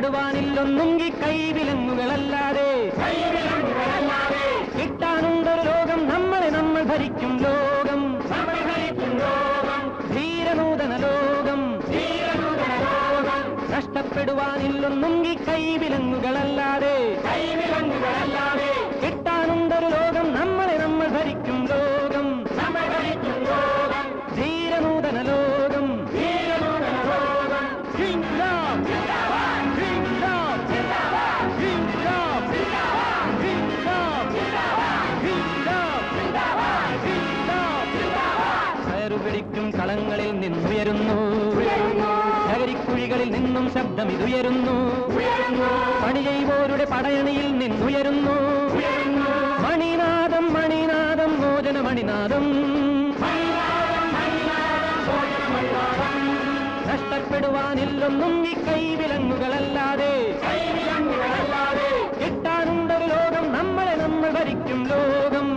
നഷ്ടപ്പെടുവാനില്ലൊന്നും ഈ കൈവിലങ്ങുകളല്ലാതെ കിട്ടാനുണ്ടൊരു ലോകം നമ്മളെ നമ്മൾ ഭരിക്കും ലോകം ധീരനൂതന ലോകം നഷ്ടപ്പെടുവാനില്ലൊന്നും ഈ കൈവിലങ്ങുകളല്ലാതെ കിട്ടാനുണ്ടൊരു ലോകം നമ്മളെ നമ്മൾ ഭരിക്കും ലോകം ധീരനൂതന ലോകം പിടിക്കും കളങ്ങളിൽ നിന്നുയരുന്നു നഗരിക്കുഴികളിൽ നിന്നും ശബ്ദം ഇതുയരുന്നു പണി ചെയ്വോരുടെ പടയണിയിൽ നിന്നുയരുന്നു മണിനാദം മണിനാദം മോചന മണിനാദം നഷ്ടപ്പെടുവാനില്ലൊന്നും ഈ കൈവിലങ്ങുകളല്ലാതെ കിട്ടാനുണ്ടൊരു ലോകം നമ്മളെ നമ്മൾ ഭരിക്കും ലോകം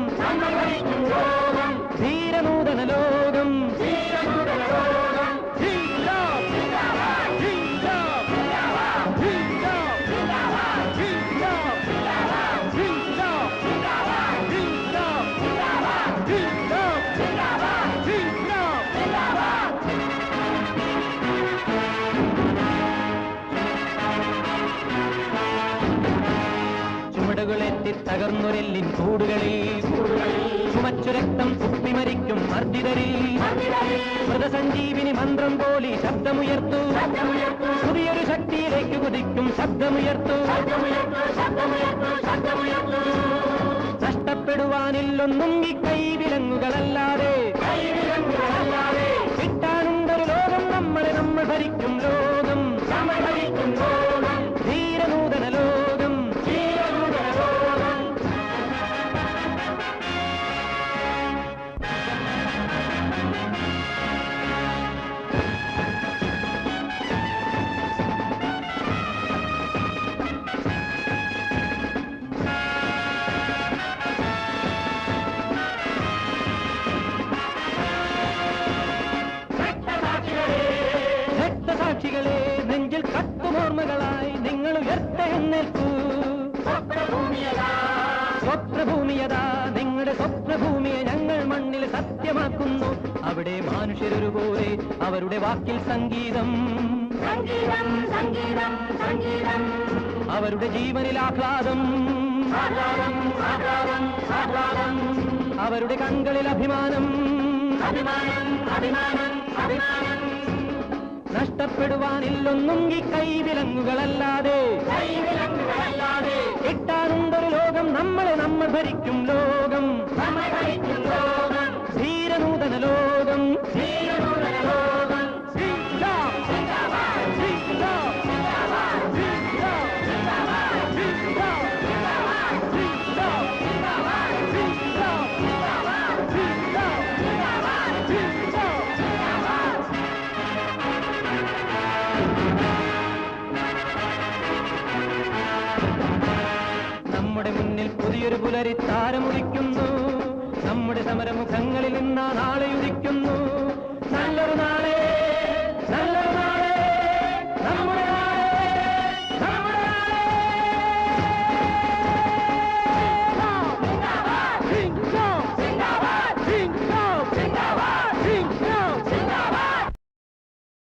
ധീരനൂതന ലോകം ചുമടുകളെത്തി തകർന്നൊരെല്ലിൻ കൂടുകളിൽ ചുമച്ചു രക്തം തുപ്പിമരിക്കും മർദ്ദിതരിൽ മൃതസഞ്ജീവിനി മന്ത്രം പോലെ ശബ്ദമുയർത്തു പുതിയൊരു ശക്തിയിലേക്ക് കുതിക്കും ശബ്ദമുയർത്തു നഷ്ടപ്പെടുവാനില്ലൊന്നും ഈ കൈവിലങ്ങുകളല്ലാതെ കിട്ടാനുണ്ടൊരു ലോകം നമ്മളെ നമ്മൾ ഭരിക്കും ലോകം ധീരനൂതന ലോകം സാക്ഷികളെ നെഞ്ചിൽ കത്തുമോർമ്മകളായി നിങ്ങൾ ഉയർത്തെഴുന്നേൽക്കൂ സ്വപ്നഭൂമിയതാ നിങ്ങളുടെ സ്വപ്നഭൂമിയെ ഞങ്ങൾ മണ്ണിൽ സത്യമാക്കുന്നു അവിടെ മനുഷ്യരൊരുപോലെ അവരുടെ വാക്കിൽ സംഗീതം അവരുടെ ജീവനിൽ ആഹ്ലാദം അവരുടെ കണ്ണുകളിൽ അഭിമാനം നഷ്ടപ്പെടുവാനില്ലൊന്നും ഈ കൈവിലങ്ങുകളല്ലാതെ കിട്ടാനുണ്ടൊരു ലോകം നമ്മളെ നമ്മൾ ഭരിക്കും ലോകം